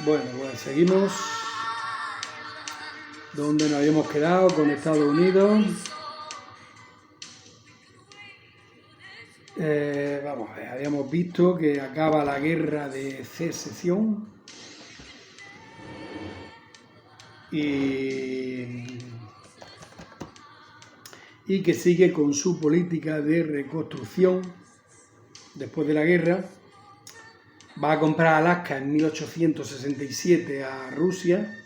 Bueno, pues seguimos donde nos habíamos quedado con Estados Unidos. Vamos a ver, habíamos visto que acaba la guerra de secesión y que sigue con su política de reconstrucción después de la guerra. Va a comprar Alaska en 1867 a Rusia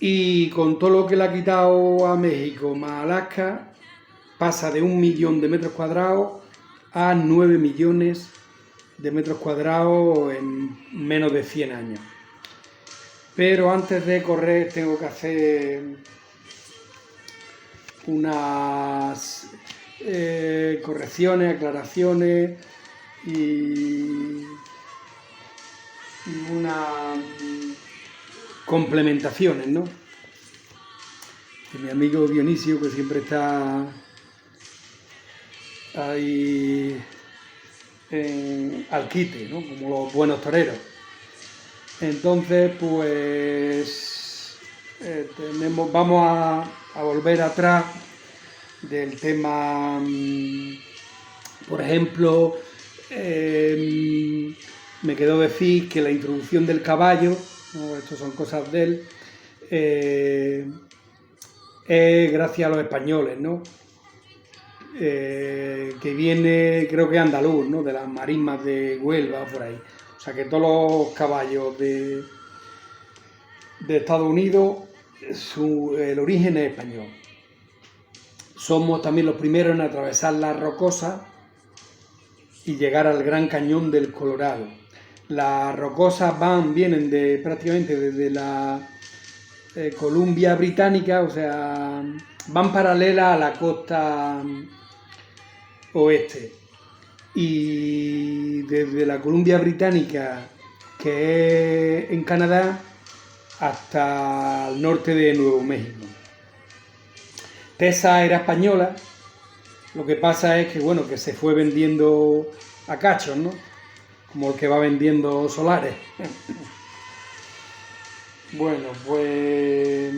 y con todo lo que le ha quitado a México más Alaska pasa de 1 millón de metros cuadrados a 9 millones de metros cuadrados en menos de 100 años. Pero antes de correr tengo que hacer unas correcciones, aclaraciones y unas complementaciones, ¿no? Que mi amigo Dionisio, que siempre está ahí al quite, ¿no? Como los buenos toreros. Entonces, pues vamos a volver atrás del tema, por ejemplo, me quedó decir que la introducción del caballo, ¿no? Esto son cosas de él, es gracias a los españoles, ¿no? Que viene, creo que andaluz, ¿no? De las marismas de Huelva, por ahí. O sea que todos los caballos de Estados Unidos, el origen es español. Somos también los primeros en atravesar las rocosas y llegar al Gran Cañón del Colorado. Las rocosas vienen prácticamente desde la Columbia Británica, o sea, van paralelas a la costa oeste. Y desde la Columbia Británica, que es en Canadá, hasta el norte de Nuevo México. Texas era española, lo que pasa es que, bueno, que se fue vendiendo a cachos, ¿no? Como el que va vendiendo solares. Bueno, pues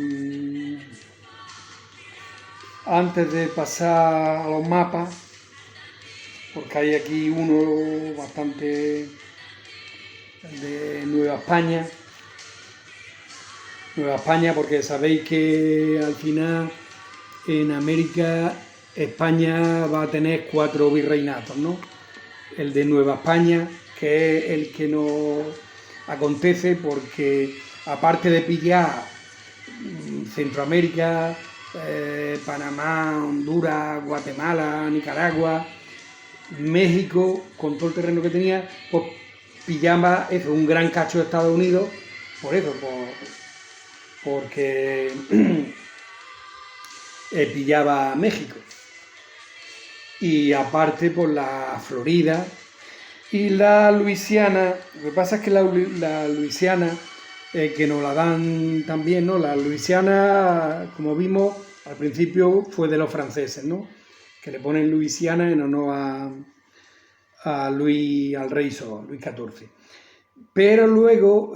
antes de pasar a los mapas, porque hay aquí uno bastante de Nueva España. Nueva España, porque sabéis que al final en América España va a tener 4 virreinatos, ¿no? El de Nueva España, que es el que nos acontece porque aparte de pillar Centroamérica, Panamá, Honduras, Guatemala, Nicaragua, México, con todo el terreno que tenía, pues pillaba eso, un gran cacho de Estados Unidos, por eso, porque pillaba México. Y aparte por la Florida y la Luisiana. Lo que pasa es que la Luisiana, que nos la dan también, ¿no? La Luisiana, como vimos al principio, fue de los franceses, ¿no? Que le ponen Luisiana en honor al rey Sol, Luis XIV. Pero luego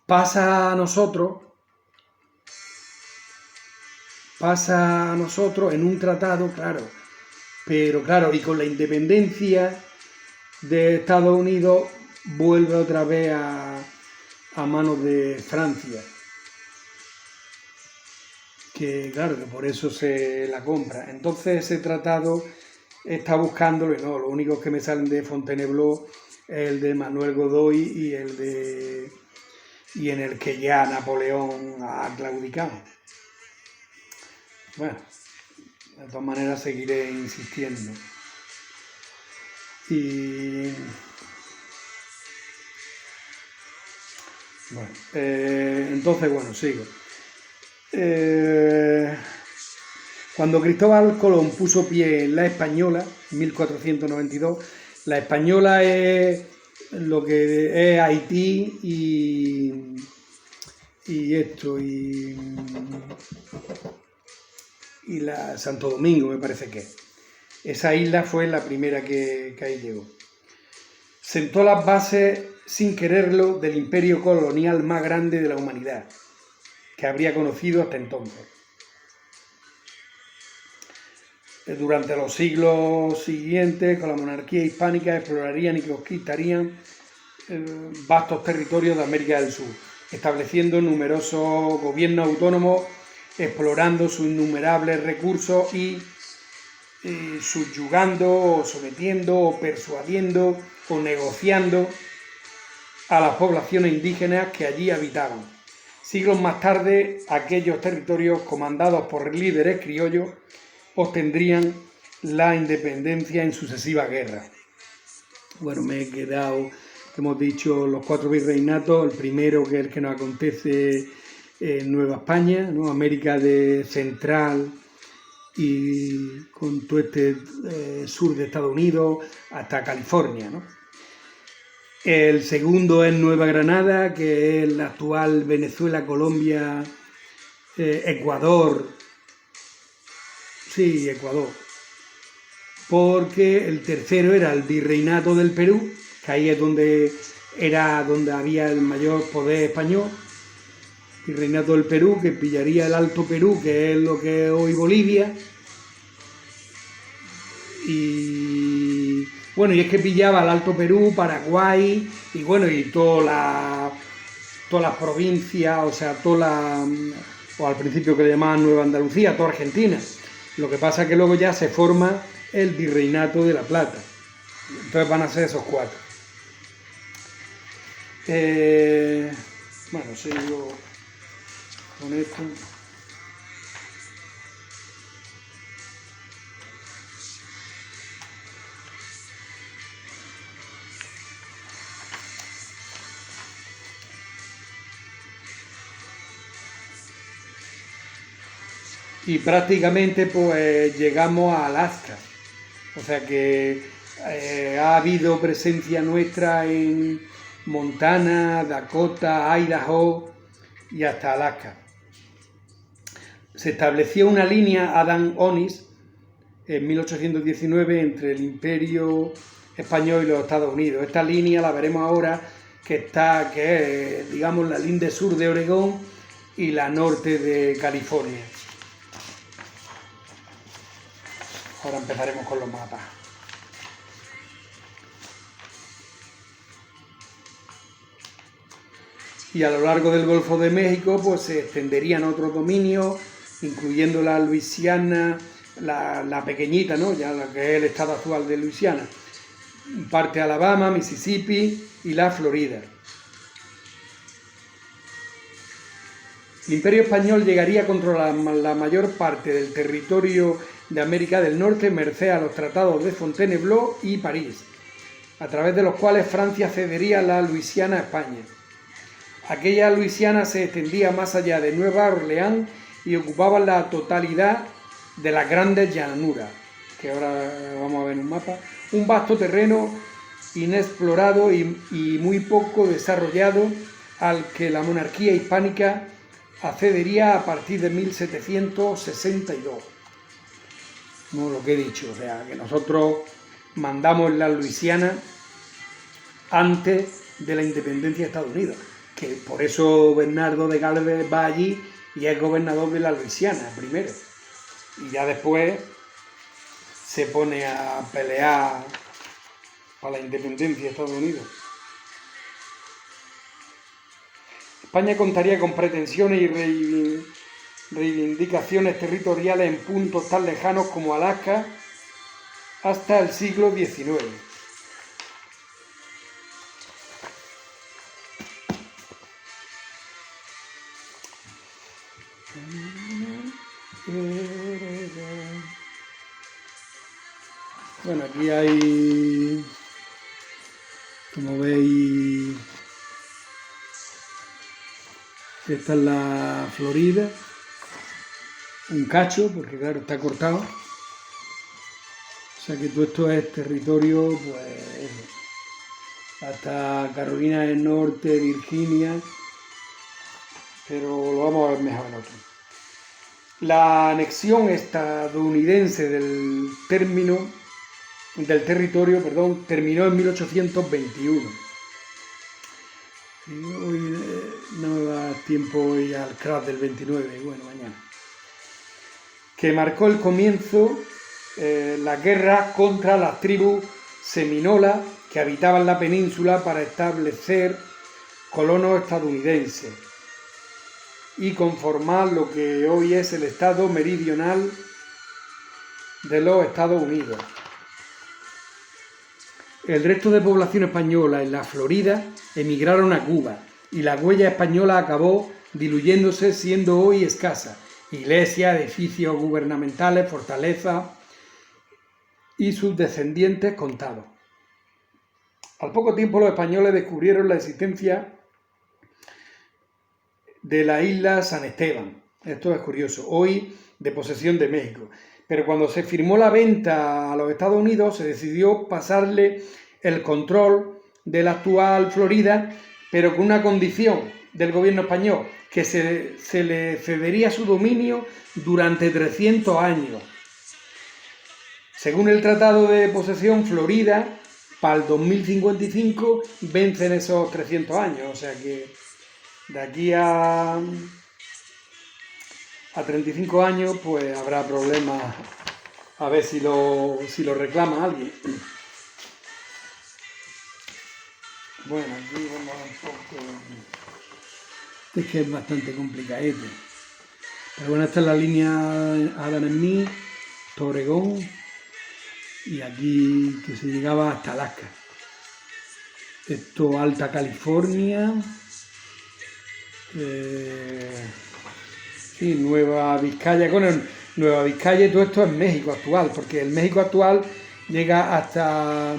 pasa a nosotros en un tratado, claro, pero claro, y con la independencia de Estados Unidos vuelve otra vez a manos de Francia, que claro, que por eso se la compra. Entonces ese tratado está buscándolo y no, los únicos que me salen de Fontainebleau es el de Manuel Godoy y en el que ya Napoleón ha claudicado. Bueno, de todas maneras seguiré insistiendo. Y bueno, entonces, bueno, sigo. Cuando Cristóbal Colón puso pie en la Española, en 1492, la Española es lo que es Haití y la Santo Domingo, me parece que es. Esa isla fue la primera que ahí llegó. sentó las bases, sin quererlo, del imperio colonial más grande de la humanidad, que habría conocido hasta entonces. Durante los siglos siguientes, con la monarquía hispánica, explorarían y conquistarían vastos territorios de América del Sur, estableciendo numerosos gobiernos autónomos, explorando sus innumerables recursos y subyugando, o sometiendo, o persuadiendo, o negociando a las poblaciones indígenas que allí habitaban. Siglos más tarde, aquellos territorios, comandados por líderes criollos, obtendrían la independencia en sucesivas guerras. Bueno, me he quedado, hemos dicho, los 4 virreinatos. El primero, que es el que nos acontece en Nueva España, ¿no? América Central, y con todo este sur de Estados Unidos hasta California, ¿no? El segundo es Nueva Granada, que es la actual Venezuela, Colombia, Ecuador. Sí, Ecuador. Porque el tercero era el Virreinato del Perú, que ahí es donde había el mayor poder español. Virreinato del Perú, que pillaría el Alto Perú, que es lo que es hoy Bolivia. Y bueno, y es que pillaba el Alto Perú, Paraguay, y bueno, y todas las provincias, o sea, o al principio que le llamaban Nueva Andalucía, toda Argentina. Lo que pasa es que luego ya se forma el Virreinato de La Plata. Entonces van a ser esos 4. Bueno, sigo con esto. Y prácticamente pues llegamos a Alaska. O sea que ha habido presencia nuestra en Montana, Dakota, Idaho y hasta Alaska. Se estableció una línea Adams-Onis en 1819 entre el Imperio Español y los Estados Unidos. Esta línea la veremos ahora, que es, digamos, la linde sur de Oregón y la norte de California. Ahora empezaremos con los mapas. Y a lo largo del Golfo de México pues se extenderían otros dominios, incluyendo la Luisiana, la pequeñita, ¿no? Ya la que es el estado actual de Luisiana, parte de Alabama, Mississippi y la Florida. El Imperio Español llegaría a controlar la mayor parte del territorio de América del Norte merced a los tratados de Fontainebleau y París, a través de los cuales Francia cedería la Luisiana a España. Aquella Luisiana se extendía más allá de Nueva Orleans y ocupaba la totalidad de las grandes llanuras, que ahora vamos a ver en un mapa, un vasto terreno inexplorado y muy poco desarrollado, al que la monarquía hispánica accedería a partir de 1762. No, lo que he dicho, o sea, que nosotros mandamos la Luisiana antes de la independencia de Estados Unidos, que por eso Bernardo de Galvez va allí y es gobernador de la Luisiana primero, y ya después se pone a pelear para la independencia de Estados Unidos. España contaría con pretensiones y reivindicaciones territoriales en puntos tan lejanos como Alaska hasta el siglo XIX. Bueno, aquí hay, como veis, esta es la Florida, un cacho, porque claro, está cortado. O sea que todo esto es territorio, pues, hasta Carolina del Norte, Virginia, pero lo vamos a ver mejor en otro. La anexión estadounidense del término del territorio, perdón, terminó en 1821. Y hoy no me da tiempo hoy al crash del 29, bueno, mañana. Que marcó el comienzo la guerra contra las tribus seminolas que habitaban la península para establecer colonos estadounidenses y conformar lo que hoy es el estado meridional de los Estados Unidos. El resto de población española en la Florida emigraron a Cuba y la huella española acabó diluyéndose, siendo hoy escasa. Iglesias, edificios gubernamentales, fortalezas y sus descendientes contados. Al poco tiempo los españoles descubrieron la existencia de la isla San Esteban. Esto es curioso, hoy de posesión de México. Pero cuando se firmó la venta a los Estados Unidos, se decidió pasarle el control de la actual Florida, pero con una condición del gobierno español, que se le cedería su dominio durante 300 años. Según el Tratado de Posesión, Florida, para el 2055, vencen esos 300 años. O sea que de aquí a 35 años, pues habrá problemas, a ver si lo reclama alguien. Bueno, aquí vamos a un poco... Es que es bastante complicadete. Pero bueno, esta es la línea Adams Smith, Oregón, y aquí que se llegaba hasta Alaska. Esto Alta California, sí, Nueva Vizcaya, Nueva Vizcaya y todo esto es México actual, porque el México actual llega hasta...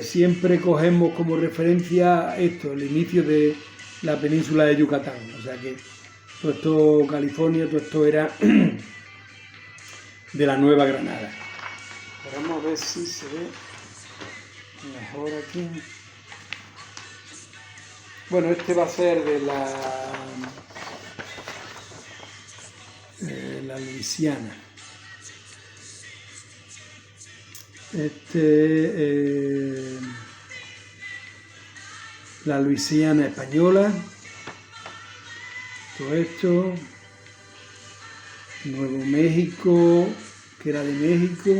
siempre cogemos como referencia esto, el inicio de la península de Yucatán. O sea que todo esto, California, todo esto era de la Nueva Granada. Pero vamos a ver si se ve mejor aquí. Bueno, este va a ser de la Luisiana. La Luisiana española, todo esto, Nuevo México, que era de México,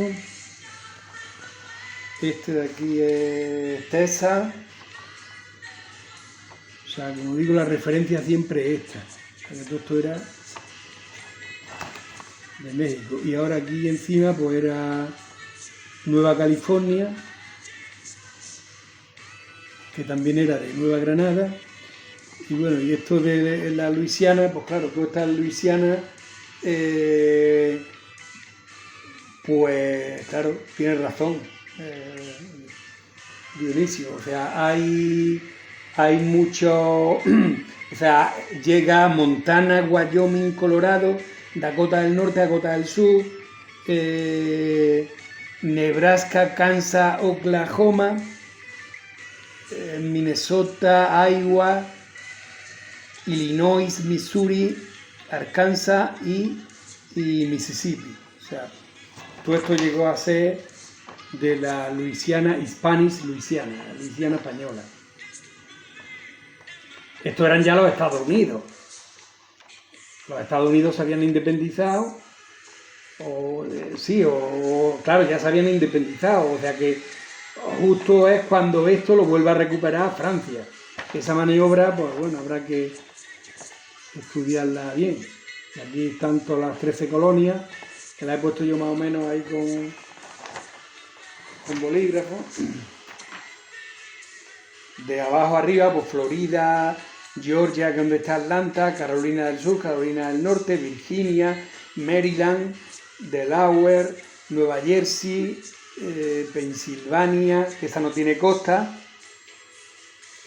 este de aquí es Texas, o sea, como digo, la referencia siempre es esta, o sea, que todo esto era de México, y ahora aquí encima pues era Nueva California, que también era de Nueva Granada, y bueno, y esto de la Luisiana, pues claro, toda esta Luisiana, pues claro, tiene razón Dionisio, o sea, hay mucho, o sea, llega Montana, Wyoming, Colorado, Dakota del Norte, Dakota del Sur, Nebraska, Kansas, Oklahoma, Minnesota, Iowa, Illinois, Missouri, Arkansas y Mississippi. O sea, todo esto llegó a ser de la Luisiana, Hispanic Luisiana, la Luisiana española. Estos eran ya los Estados Unidos. Los Estados Unidos se habían independizado, claro, ya se habían independizado, o sea que justo es cuando esto lo vuelve a recuperar Francia. Esa maniobra, pues bueno, habrá que estudiarla bien. Y aquí están todas las 13 colonias, que las he puesto yo más o menos ahí con bolígrafo. De abajo arriba, pues Florida, Georgia, que es donde está Atlanta, Carolina del Sur, Carolina del Norte, Virginia, Maryland, Delaware, Nueva Jersey, Pensilvania, que esa no tiene costa,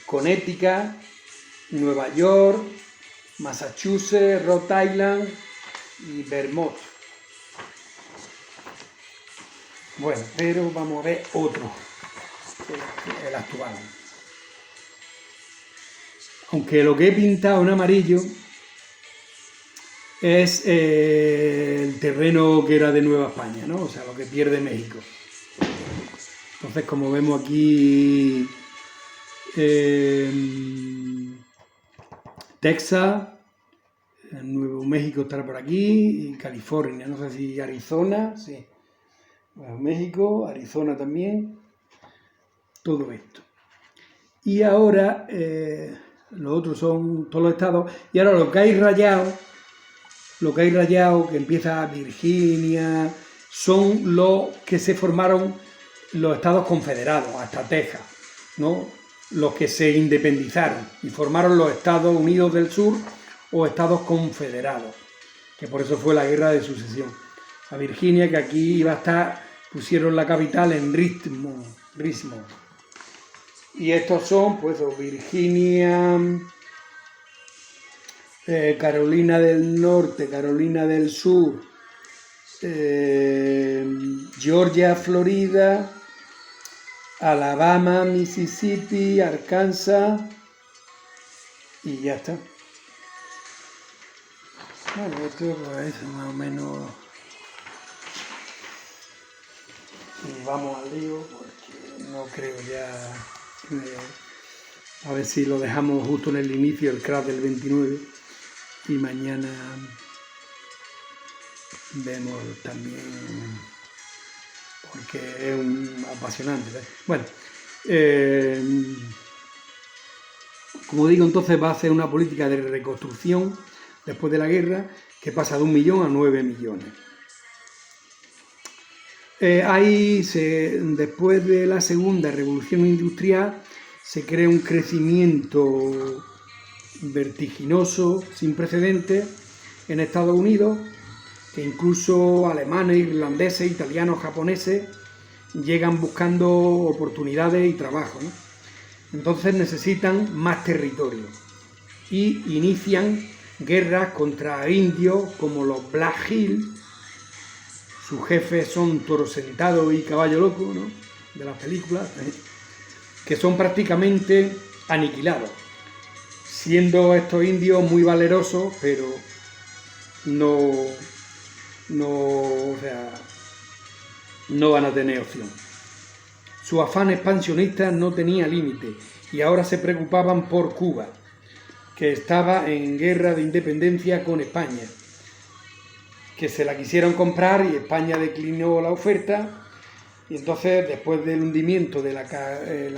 Connecticut, Nueva York, Massachusetts, Rhode Island y Vermont. Bueno, pero vamos a ver otro, el actual. Aunque lo que he pintado en amarillo es el terreno que era de Nueva España, ¿no? O sea, lo que pierde México. Entonces, como vemos aquí, Texas, Nuevo México estará por aquí, y California, no sé si Arizona, sí. Nuevo México, Arizona también, todo esto. Y ahora, los otros son todos los estados, y ahora lo que hay rayado, que empieza Virginia, son los que se formaron los estados confederados, hasta Texas, ¿no? Los que se independizaron y formaron los Estados Unidos del Sur o estados confederados, que por eso fue la guerra de sucesión. A Virginia, que aquí iba a estar, pusieron la capital en Richmond. Y estos son, pues, Virginia, Carolina del Norte, Carolina del Sur, Georgia, Florida, Alabama, Mississippi, Arkansas, y ya está. Bueno, esto pues es más o menos. Y vamos al lío, porque no creo ya. A ver si lo dejamos justo en el inicio, el crash del 29, y mañana vemos también, porque es apasionante, ¿ves? Bueno, como digo, entonces va a hacer una política de reconstrucción después de la guerra que pasa de 1 millón a 9 millones. Después de la segunda revolución industrial se crea un crecimiento vertiginoso, sin precedentes, en Estados Unidos, que incluso alemanes, irlandeses, italianos, japoneses llegan buscando oportunidades y trabajo, ¿no? Entonces necesitan más territorio y inician guerras contra indios como los Black Hills. Sus jefes son Toro Sentado y Caballo Loco, ¿no?, de las películas, que son prácticamente aniquilados, siendo estos indios muy valerosos, pero no van a tener opción. Su afán expansionista no tenía límite y ahora se preocupaban por Cuba, que estaba en guerra de independencia con España, que se la quisieron comprar y España declinó la oferta, y entonces, después del hundimiento del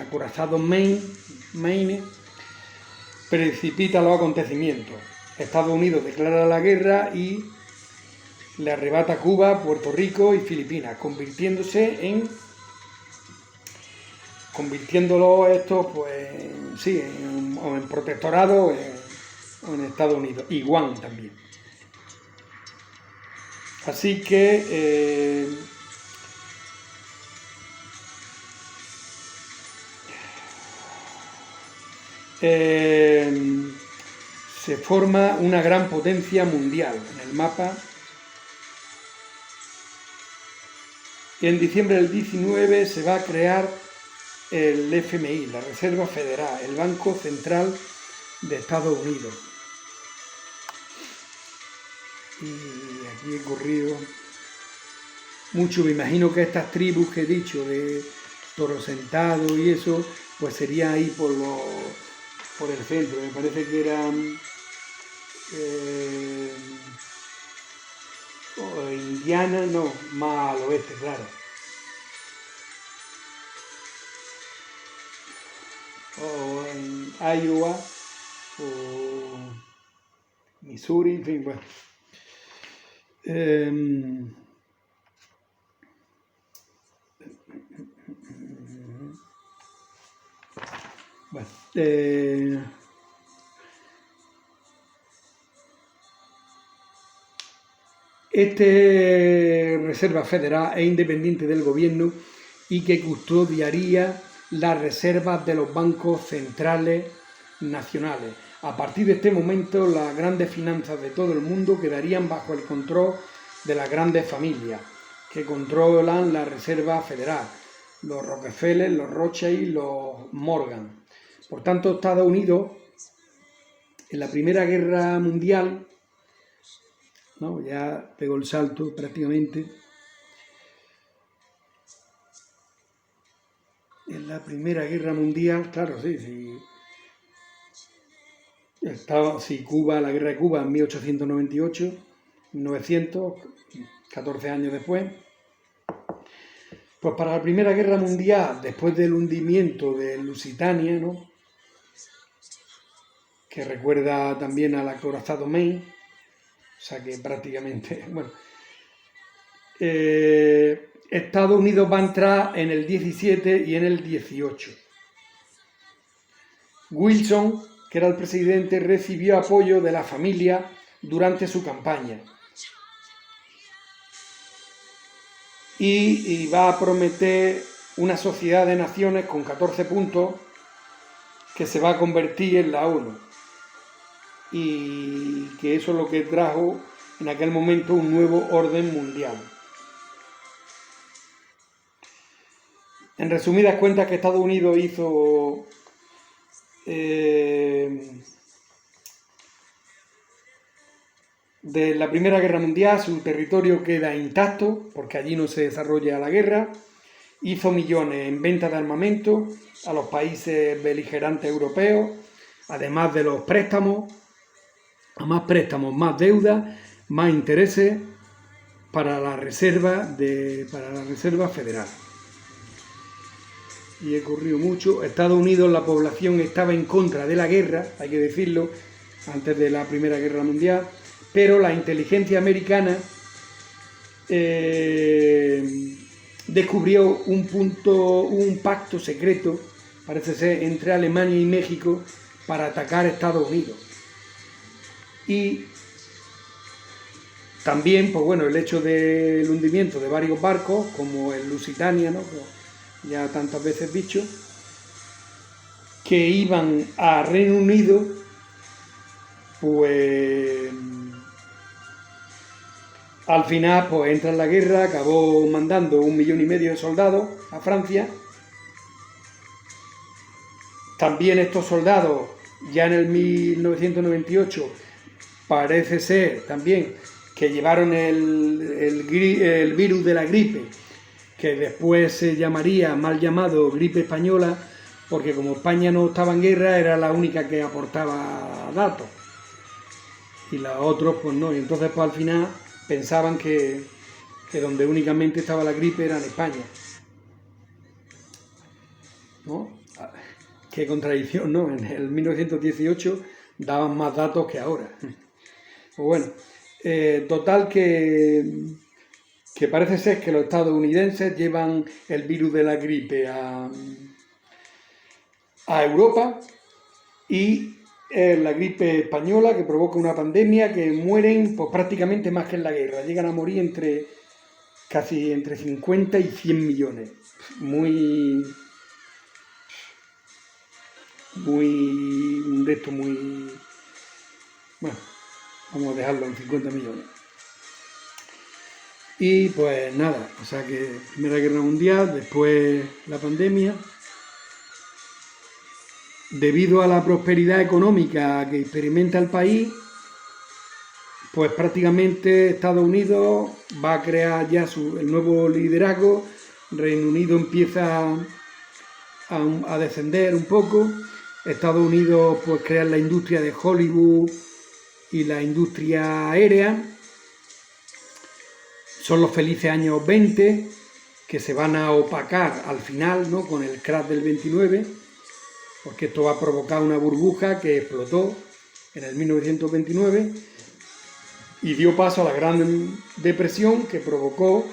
acorazado Maine, precipita los acontecimientos. Estados Unidos declara la guerra y le arrebata Cuba, Puerto Rico y Filipinas, convirtiéndolo estos, pues sí, en protectorado o en Estados Unidos, y Guam también. Así que se forma una gran potencia mundial en el mapa. Y en diciembre del 19 se va a crear el FMI, la Reserva Federal, el Banco Central de Estados Unidos. Y aquí he corrido mucho, me imagino que estas tribus que he dicho de Toro Sentado y eso, pues sería ahí por el centro. Me parece que eran Indiana, no, más al oeste, claro. O en Iowa, o Missouri, en fin, bueno. Bueno, Reserva Federal es independiente del gobierno y que custodiaría las reservas de los bancos centrales nacionales. A partir de este momento, las grandes finanzas de todo el mundo quedarían bajo el control de las grandes familias que controlan la Reserva Federal, los Rockefeller, los Rothschild, los Morgan. Por tanto, Estados Unidos, en la Primera Guerra Mundial, ¿no?, ya pegó el salto prácticamente, En la Primera Guerra Mundial, claro, sí. Sí, Cuba, la guerra de Cuba en 1898, 1900, 14 años después. Pues para la Primera Guerra Mundial, después del hundimiento de Lusitania, ¿no?, que recuerda también al acorazado Maine, o sea que prácticamente, bueno, Estados Unidos va a entrar en el 17 y en el 18. Wilson, que era el presidente, recibió apoyo de la familia durante su campaña y va a prometer una sociedad de naciones con 14 puntos que se va a convertir en la ONU, y que eso es lo que trajo en aquel momento un nuevo orden mundial. En resumidas cuentas, que Estados Unidos hizo de la Primera Guerra Mundial, su territorio queda intacto porque allí no se desarrolla la guerra. Hizo millones en venta de armamento a los países beligerantes europeos, además de los préstamos, a más préstamos, más deuda, más intereses para la Reserva Federal. Y ocurrió mucho. Estados Unidos, la población estaba en contra de la guerra, hay que decirlo, antes de la Primera Guerra Mundial, pero la inteligencia americana descubrió un pacto secreto, parece ser, entre Alemania y México para atacar a Estados Unidos. Y también, pues bueno, el hecho del hundimiento de varios barcos, como el Lusitania, ¿no?, ya tantas veces dicho, que iban a Reino Unido, pues al final pues entra en la guerra, acabó mandando 1,5 millones de soldados a Francia. También estos soldados, ya en el 1998, parece ser también que llevaron el virus de la gripe, que después se llamaría, mal llamado, gripe española, porque como España no estaba en guerra, era la única que aportaba datos, y los otros pues no, y entonces pues al final pensaban que donde únicamente estaba la gripe era en España, ¿no? Qué contradicción, ¿no? En el 1918 daban más datos que ahora. Pues bueno, total que parece ser que los estadounidenses llevan el virus de la gripe a Europa, y la gripe española, que provoca una pandemia, que mueren pues prácticamente más que en la guerra, llegan a morir casi entre 50 y 100 millones. Muy bueno, vamos a dejarlo en 50 millones. Y pues nada, o sea que Primera Guerra Mundial, después la pandemia. Debido a la prosperidad económica que experimenta el país, pues prácticamente Estados Unidos va a crear ya el nuevo liderazgo. Reino Unido empieza a descender un poco. Estados Unidos pues crea la industria de Hollywood y la industria aérea. Son los felices años 20, que se van a opacar al final, ¿no?, con el crash del 29, porque esto va a provocar una burbuja que explotó en el 1929 y dio paso a la Gran Depresión, que provocó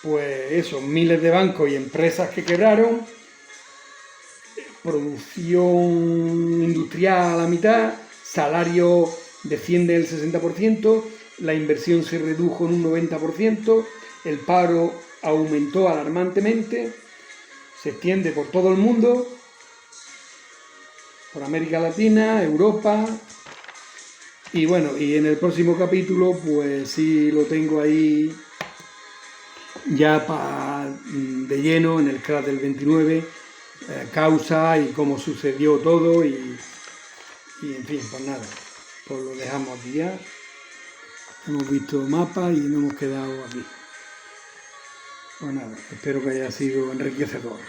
pues eso, miles de bancos y empresas que quebraron, producción industrial a la mitad, salario desciende el 60%, la inversión se redujo en un 90%, el paro aumentó alarmantemente, se extiende por todo el mundo, por América Latina, Europa, y bueno, y en el próximo capítulo pues sí lo tengo ahí ya de lleno en el crash del 29, causa y cómo sucedió todo, y en fin, pues nada, pues lo dejamos aquí ya. Hemos visto mapas y nos hemos quedado aquí. Pues nada, espero que haya sido enriquecedor.